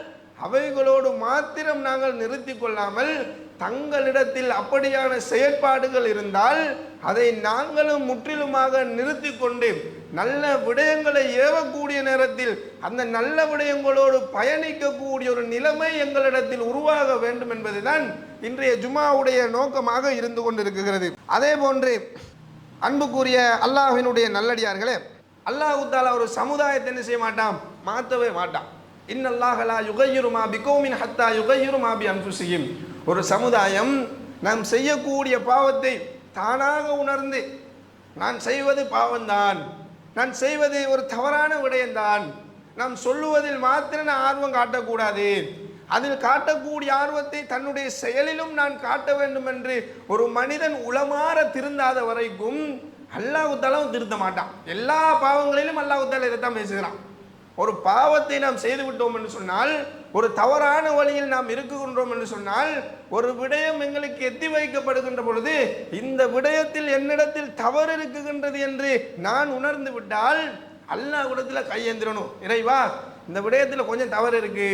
அவைகளோடு மாத்திரம் நாங்கள் நிறுத்தி கொள்ளாமல் தங்களிடத்தில் அப்படியான செயற்பாடுகள் இருந்தால் அதை நாங்களும் முற்றிலுமாக நிறுத்தி கொண்டு நல்ல விடயங்களை ஏவக்கூடிய நேரத்தில் அந்த நல்ல விடயங்களோடு பயணிக்கக்கூடிய ஒரு நிலைமை எங்களிடத்தில் உருவாக வேண்டும் என்பதுதான் இன்றைய ஜும்ஆவுடைய நோக்கமாக இருந்து கொண்டிருக்கிறது. அதே போன்று அன்புக்குரிய அல்லாஹ்வினுடைய நல்லடியார்களே, அல்லாஹ் தஆலா ஒரு சமுதாயத்தை என்ன செய்ய மாட்டான்? மாற்றவே மாட்டான். இன்னல்லாஹ லா யுகையிரு மா பிகௌமின் ஹத்தா யுகையிரு மா பி அன்ஃபுஸிஹிம். ஒரு சமுதாயம் நாம் செய்யக்கூடிய பாவத்தை தானாக உணர்ந்து நான் செய்வது பாவம்தான், நான் செய்வது ஒரு தவறான விடயம்தான், நாம் சொல்லுவதில் மாத்திரம் ஆர்வம் காட்டக்கூடாது, அதில் காட்டக்கூடிய ஆர்வத்தை தன்னுடைய செயலிலும் நான் காட்ட வேண்டும் என்று ஒரு மனிதன் உளமாற திருந்தாத வரைக்கும் அல்லாஹ் தஆலா திருத்த மாட்டான். எல்லா பாவங்களிலும் அல்லாஹ் தஆலா இதைத்தான் பேசுகிறான். ஒரு பாவத்தை நாம் செய்து விட்டோம் என்று சொன்னால், ஒரு தவறான வழியில் நாம் இருக்குகின்றோம் என்று சொன்னால், ஒரு விடயம் எங்களுக்கு எத்தி வைக்கப்படுகின்ற பொழுது இந்த விடயத்தில் என்னிடத்தில் தவறு இருக்குகின்றது என்று நான் உணர்ந்து விட்டால் அல்லாஹ் இடத்துல கையேந்திரணும். இறைவா, இந்த விடயத்தில் கொஞ்சம் தவறு இருக்கு,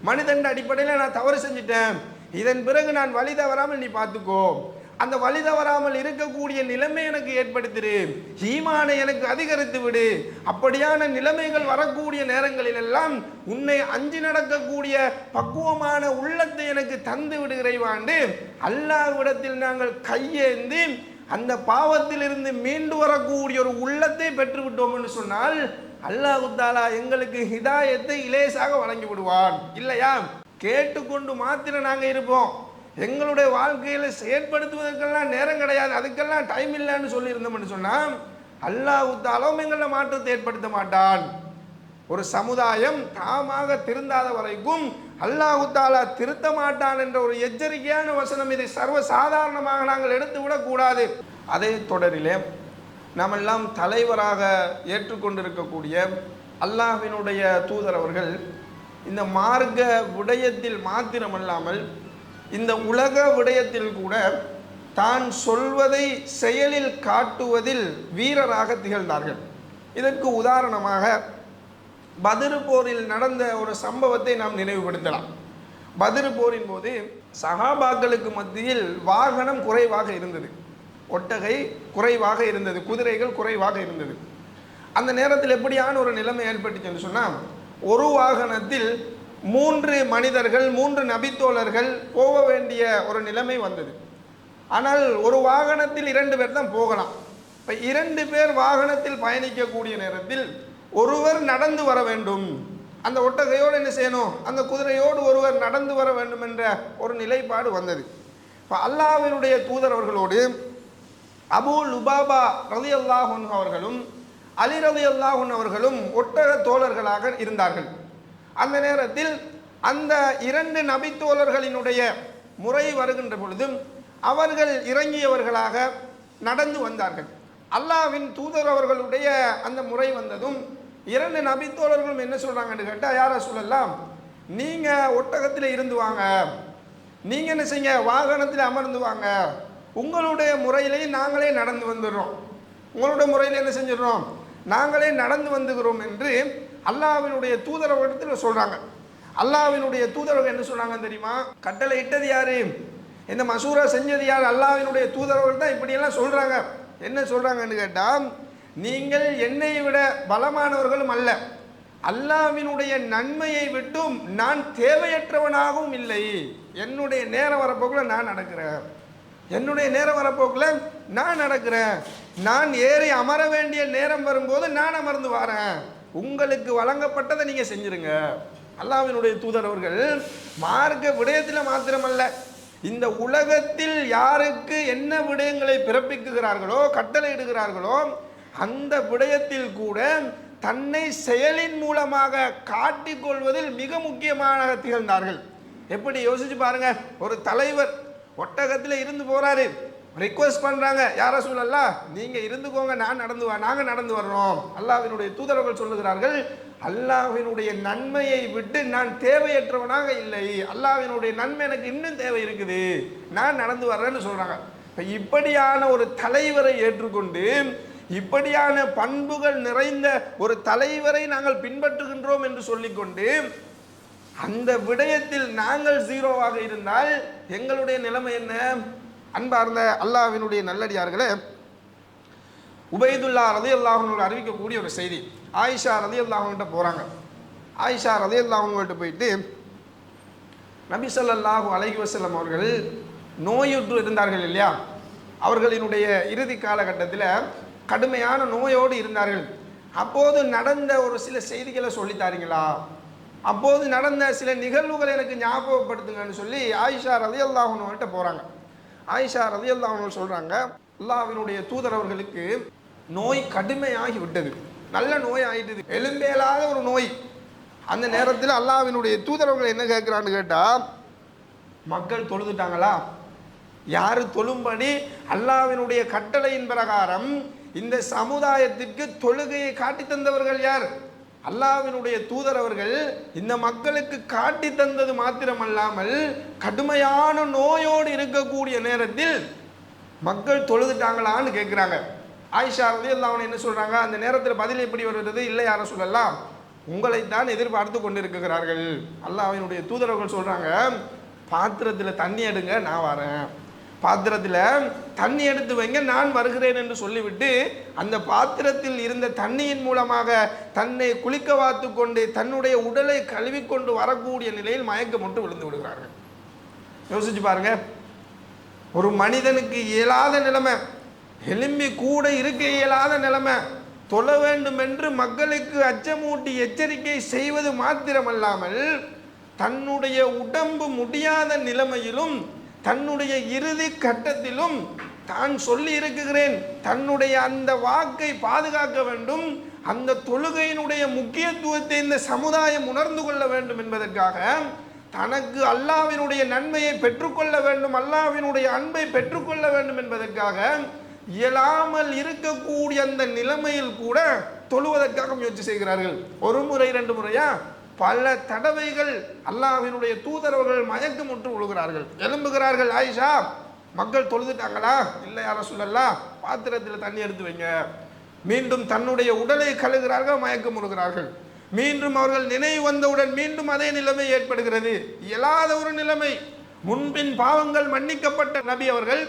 மனிதன் அடிப்படையில் நான் தவறு செஞ்சிட்டேன், இதன் பிறகு நான் வழி தவறாமல் நீ பார்த்துக்கோ, அந்த வழி தவறாமல் இருக்கக்கூடிய நிலைமை எனக்கு ஏற்படுத்திடு, ஈமானை எனக்கு அதிகரித்து விடு. அப்படியான நிலைமைகள் வரக்கூடிய நேரங்களில் எல்லாம் உன்னை அஞ்சி நடக்கக்கூடிய பக்குவமான உள்ளத்தை எனக்கு தந்து விடுகிறேவாண்டு அல்லாஹ்விடத்தில் நாங்கள் கையேந்தி அந்த பாவத்திலிருந்து மீண்டு வரக்கூடிய ஒரு உள்ளத்தை பெற்று விட்டோம் என்று சொன்னால் அல்லாஹ் தஆலா எங்களுக்கு ஹிதாயத்தை இலேசாக வழங்கி விடுவான். இல்லையா? கேட்டுக்கொண்டு மாத்திரம் நாங்கள் இருப்போம், எங்களுடைய வாழ்க்கையில் செயற்படுத்துவதற்கெல்லாம் நேரம் கிடையாது, அதுக்கெல்லாம் டைம் இல்லைன்னு சொல்லியிருந்தோம்னு சொன்னால் அல்லாஹ் தஆலாவும் எங்களில் மாற்றத்தை ஏற்படுத்த மாட்டான். ஒரு சமுதாயம் தாமாக திருந்தாத வரைக்கும் அல்லாஹ் தஆலா திருத்த மாட்டான் என்ற ஒரு எச்சரிக்கையான வசனம். இதை சர்வ சாதாரணமாக நாங்கள் எடுத்து விடக்கூடாது. அதே தொடரிலே நாமெல்லாம் தலைவராக ஏற்றுக்கொண்டிருக்கக்கூடிய அல்லாஹ்வினுடைய தூதர் அவர்கள் இந்த மார்க்க விடயத்தில் மாத்திரமல்லாமல் இந்த உலக விடயத்தில் கூட தான் சொல்வதை செயலில் காட்டுவதில் வீரராக திகழ்ந்தார்கள். இதற்கு உதாரணமாக பத்ர் போரில் நடந்த ஒரு சம்பவத்தை நாம் நினைவுபடுத்தலாம். பத்ர் போரின் போது சஹாபாக்களுக்கு மத்தியில் வாகனம் குறைவாக இருந்தது, ஒட்டகை குறைவாக இருந்தது, குதிரைகள் குறைவாக இருந்தது. அந்த நேரத்தில் எப்படியான ஒரு நிலைமை ஏற்பட்டுச்சுன்னு சொன்னால், ஒரு வாகனத்தில் 3 மனிதர்கள் 3 நபித்தோழர்கள் போக வேண்டிய ஒரு நிலைமை வந்தது. ஆனால் ஒரு வாகனத்தில் 2 பேர் தான் போகலாம். இப்போ 2 பேர் வாகனத்தில் பயணிக்கக்கூடிய நேரத்தில் ஒருவர் நடந்து வர வேண்டும், அந்த ஒட்டகையோடு என்ன செய்யணும், அந்த குதிரையோடு ஒருவர் நடந்து வர வேண்டும் என்ற ஒரு நிலைப்பாடு வந்தது. இப்போ அல்லாஹ்வினுடைய தூதர் அவர்களோடு அபூ லுபாபா ரலியல்லாஹு அன்ஹு அவர்களும் அலி ரலியல்லாஹு அன்ஹு அவர்களும் ஒட்டக தோழர்களாக இருந்தார்கள். அந்த நேரத்தில் அந்த 2 நபித்தோழர்களினுடைய முறை வருகின்ற பொழுதும் அவர்கள் இறங்கியவர்களாக நடந்து வந்தார்கள். அல்லாஹ்வின் தூதர் அவர்களுடைய அந்த முறை வந்ததும் 2 நபித்தோழர்களும் என்ன சொல்கிறாங்கன்னு கேட்டால், யார சொல்லலாம், நீங்கள் ஒட்டகத்தில் இருந்து வாங்க, நீங்கள் என்ன செய்யுங்க, வாகனத்தில் அமர்ந்து வாங்க, உங்களுடைய முறையிலேயே நாங்களே நடந்து வந்துடுறோம், உங்களுடைய முறையில் என்ன செஞ்சிடறோம், நாங்களே நடந்து வந்துகிறோம் என்று அல்லாஹ்வினுடைய தூதரவர்களிடத்தில் சொல்கிறாங்க. அல்லாஹ்வினுடைய தூதரவர்கள் என்ன சொல்கிறாங்க தெரியுமா, கட்டளை இட்டது யாரு, இந்த மசூரா செஞ்சது யார், அல்லாஹ்வினுடைய தூதரவர்கள் தான் இப்படியெல்லாம் சொல்கிறாங்க. என்ன சொல்கிறாங்கன்னு கேட்டால், நீங்கள் என்னை விட பலமானவர்களும் அல்ல, அல்லாஹ்வினுடைய நன்மையை விட்டும் நான் தேவையற்றவனாகவும் இல்லை, என்னுடைய நேரம் வரப்போக்கில் நான் நடக்கிறேன், என்னுடைய நேரம் வரப்போக்கில் நான் நடக்கிறேன், நான் ஏறி அமர வேண்டிய நேரம் வரும்போது நான் அமர்ந்து வரேன், உங்களுக்கு வழங்கப்பட்டதை நீங்கள் செஞ்சிருங்க. அல்லாஹ்வினுடைய தூதர் அவர்கள் மார்க்க விடயத்தில் மாத்திரமல்ல, இந்த உலகத்தில் யாருக்கு என்ன விடயங்களை பிறப்பிக்குகிறார்களோ, கட்டளை இடுகிறார்களோ, அந்த விடயத்தில் கூட தன்னை செயலின் மூலமாக காட்டிக்கொள்வதில் மிக முக்கியமாக திகழ்ந்தார்கள். எப்படி யோசிச்சு பாருங்க, ஒரு தலைவர் ஒட்டகத்தில் இருந்து போறாரு, ரிக்வெஸ்ட் பண்றாங்க, யார சொல்லலாம், நீங்க இருந்துக்கோங்க, நாங்க நடந்து வர்றோம். அல்லாஹ்வினுடைய தூதர்கள் சொல்லுகிறார்கள், அல்லாஹ்வினுடைய நன்மையை விட்டு நான் தேவையற்றவனாக இல்லை, அல்லாஹ்வினுடைய நன்மை எனக்கு இன்னும் தேவை இருக்குது, நான் நடந்து வர்றேன்னு சொல்றாங்க. இப்படியான ஒரு தலைவரை ஏற்றுக்கொண்டு, இப்படியான பண்புகள் நிறைந்த ஒரு தலைவரை நாங்கள் பின்பற்றுகின்றோம் என்று சொல்லிக்கொண்டு, அந்த விடயத்தில் நாங்கள் ஜீரோவாக இருந்தால் எங்களுடைய நிலைமை என்ன? அன்பார்ந்த அல்லாஹ்வினுடைய நல்லடியார்களே, உபைதுல்லா ரலியல்லாஹு அன்ஹு அறிவிக்கக்கூடிய ஒரு செய்தி. ஆயிஷா ரலியல்லாஹு அன்ஹா போகிறாங்க. ஆயிஷா ரலியல்லாஹு அன்ஹா போயிட்டு, நபி ஸல்லல்லாஹு அலைஹி வஸல்லம் அவர்கள் நோயுற்று இருந்தார்கள் இல்லையா, அவர்களினுடைய இறுதி காலகட்டத்தில் கடுமையான நோயோடு இருந்தார்கள். அப்போது நடந்த ஒரு சில செய்திகளை சொல்லித்தாரீங்களா, அப்போது நடந்த சில நிகழ்வுகளை எனக்கு ஞாபகப்படுத்துங்கன்னு சொல்லி ஆயிஷா ரலியல்லாஹு அன்ஹா போகிறாங்க. ஆயிஷா ரலியல்லாஹு அன்ஹா சொல்கிறாங்க, அல்லாஹ்வினுடைய தூதர் அவர்களுக்கு நோய் கடுமையாகி விட்டது, நல்ல நோய் ஆயிட்டது, எலும்பேலாத ஒரு நோய். அந்த நேரத்தில் அல்லாஹ்வினுடைய தூதரவர்கள் என்ன கேட்குறான்னு கேட்டால், மக்கள் தொழுதுட்டாங்களா, யார் தொழும்படி அல்லாஹ்வினுடைய கட்டளையின் பிரகாரம் இந்த சமுதாயத்திற்கு தொழுகையை காட்டி தந்தவர்கள் யார்? அல்லாஹ்வினுடைய தூதர் அவர்கள் இந்த மக்களுக்கு காட்டி தந்தது மாத்திரமல்லாமல் கடுமையான நோயோடு இருக்கக்கூடிய நேரத்தில் மக்கள் தொழுதுட்டாங்களான்னு கேட்குறாங்க. ஆயிஷா ரலியல்லாஹு அன்ஹா என்ன சொல்கிறாங்க, அந்த நேரத்தில் பதில் எப்படி வருகிறது, இல்லை யார சொல்லலாம், உங்களைத்தான் எதிர்பார்த்து கொண்டிருக்கிறார்கள். அல்லாஹ்வினுடைய தூதரவர்கள் சொல்கிறாங்க, பாத்திரத்தில் தண்ணி எடுங்க, நான் வரேன், பாத்திரத்தில் தண்ணி எடுத்து வைங்க, நான் வருகிறேன் என்று சொல்லிவிட்டு அந்த பாத்திரத்தில் இருந்த தண்ணியின் மூலமாக தன்னை குளிக்க வாத்து கொண்டு தன்னுடைய உடலை கழுவிக்கொண்டு வரக்கூடிய நிலையில் மயக்கம் மட்டும் விழுந்து விடுகிறார்கள். யோசிச்சு பாருங்க, ஒரு மனிதனுக்கு இயலாத நிலைமை, எலும்பி கூட இருக்க இயலாத நிலைமை, தொழ வேண்டும் என்று மக்களுக்கு அச்சமூட்டி எச்சரிக்கை செய்வது மாத்திரமல்லாமல் தன்னுடைய உடம்பு முடியாத நிலைமையிலும் தன்னுடைய இறுதி கட்டத்திலும் தான் சொல்லி இருக்குகிறேன், தன்னுடைய அந்த வாக்கை பாதுகாக்க வேண்டும், அந்த தொழுகையினுடைய முக்கியத்துவத்தை இந்த சமுதாயம் உணர்ந்து கொள்ள வேண்டும் என்பதற்காக, தனக்கு அல்லாஹ்வினுடைய நன்மையை பெற்றுக்கொள்ள வேண்டும், அல்லாஹ்வினுடைய அன்பை பெற்றுக்கொள்ள வேண்டும் என்பதற்காக இயலாமல் இருக்கக்கூடிய அந்த நிலைமையில் கூட தொழுவதற்காக முயற்சி செய்கிறார்கள். ஒரு முறை 2 முறையா பல தடவைகள் அல்லாஹ்வினுடைய தூதரவர்கள் மயக்கமுற்று விழுகிறார்கள், எழும்புகிறார்கள். ஆயிஷா, மக்கள் தொழுதுட்டாங்களா? இல்லை யா ரசூலல்லாஹ், பாத்திரத்தில் தண்ணி எடுத்து வைங்க. மீண்டும் தன்னுடைய உடலை கழுகிறார்கள், மயக்கம் விழுகிறார்கள். மீண்டும் அவர்கள் நினைவு வந்தவுடன் மீண்டும் அதே நிலைமை ஏற்படுகிறது. இயலாத ஒரு நிலைமை. முன்பின் பாவங்கள் மன்னிக்கப்பட்ட நபி அவர்கள்,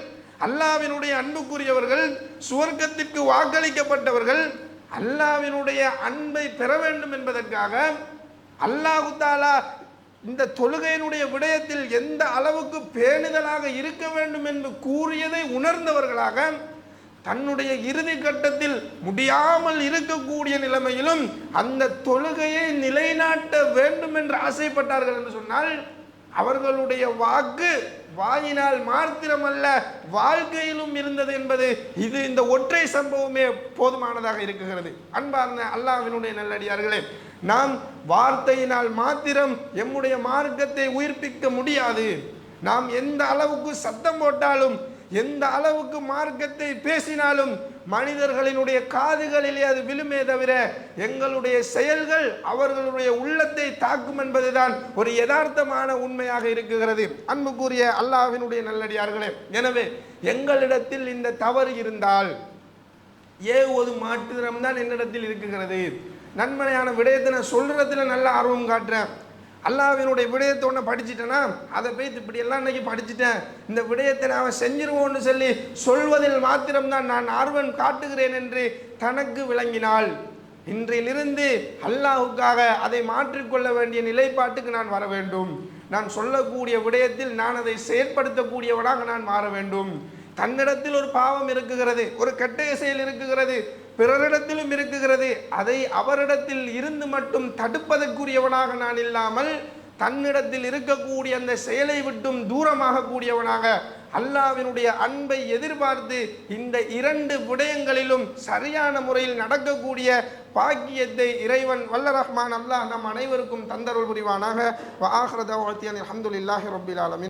அல்லாஹ்வினுடைய அன்புக்குரியவர்கள், சுவர்க்கத்திற்கு வாக்களிக்கப்பட்டவர்கள், அல்லாஹ்வினுடைய அன்பை பெற வேண்டும் என்பதற்காக அல்லாஹு தஆலா இந்த தொழுகையினுடைய விடயத்தில் எந்த அளவுக்கு பேணுதலாக இருக்க வேண்டும் என்று கூறியதை உணர்ந்தவர்களாக தன்னுடைய இறுதி கட்டத்தில் முடியாமல் இருக்கக்கூடிய நிலைமையிலும் அந்த தொழுகையை நிலைநாட்ட வேண்டும் என்று ஆசைப்பட்டார்கள் என்று சொன்னால், அவர்களுடைய வாக்கு வாயினால் மாத்திரமல்ல வாழ்க்கையிலும் இருந்தது என்பது இது இந்த ஒற்றை சம்பவமே போதுமானதாக இருக்கிறது. அன்பார்ந்த அல்லாஹ்வினுடைய நல்லடியார்களே, நாம் வார்த்தையினால் மாத்திரம் எம்முடைய மார்க்கத்தை உயிர்ப்பிக்க முடியாது. நாம் எந்த அளவுக்கு சத்தம் போட்டாலும், எந்த அளவுக்கு மார்க்கத்தை பேசினாலும் மனிதர்களினுடைய காதுகளிலே அது விழுமே தவிர எங்களுடைய செயல்கள் அவர்களுடைய உள்ளத்தை தாக்கும் என்பதுதான் ஒரு யதார்த்தமான உண்மையாக இருக்கிறது. அன்புக்குரிய அல்லாஹ்வினுடைய நல்லடியார்களே, எனவே எங்களிடத்தில் இந்த தவறு இருந்தால் ஏவது மாற்றுதம்தான் என்னிடத்தில் இருக்கிறது. நன்மையான விடயத்தை நான் சொல்றதுல நல்ல ஆர்வம் காட்டுறேன். அல்லாஹ்வினுடைய விடயத்தை ஒன்று படிச்சுட்டேன்னா அதை போய் இப்படி எல்லாம் இன்னைக்கு படிச்சுட்டேன், இந்த விடயத்தை நான் செஞ்சிருவோன்னு சொல்லி சொல்வதில் மாத்திரம்தான் நான் ஆர்வம் காட்டுகிறேன் என்று தனக்கு விளங்கினால், இன்றிலிருந்து அல்லாஹுக்காக அதை மாற்றிக்கொள்ள வேண்டிய நிலைப்பாட்டுக்கு நான் வர வேண்டும். நான் சொல்லக்கூடிய விடயத்தில் நான் அதை செயற்படுத்தக்கூடியவனாக நான் மாற வேண்டும். தன்னிடத்தில் ஒரு பாவம் இருக்குகிறது, ஒரு கெட்ட செயல் இருக்குகிறது, பிறரிடத்திலும் இருக்குகிறது, அதை அவரிடத்தில் இருந்து மட்டும் தடுப்பதற்குரியவனாக நான் இல்லாமல் தன்னிடத்தில் இருக்கக்கூடிய அந்த செயலை விட்டும் தூரமாக கூடியவனாக அல்லாஹ்வினுடைய அன்பை எதிர்பார்த்து இந்த 2 விடயங்களிலும் சரியான முறையில் நடக்கக்கூடிய பாக்கியத்தை இறைவன் வல்ல ரஹ்மான் அல்லாஹ் நம் அனைவருக்கும் தந்தருள் புரிவானாக. வ ஆகிரு தஅவானா அல்ஹம்துலில்லாஹி ரப்பில் ஆலமீன்.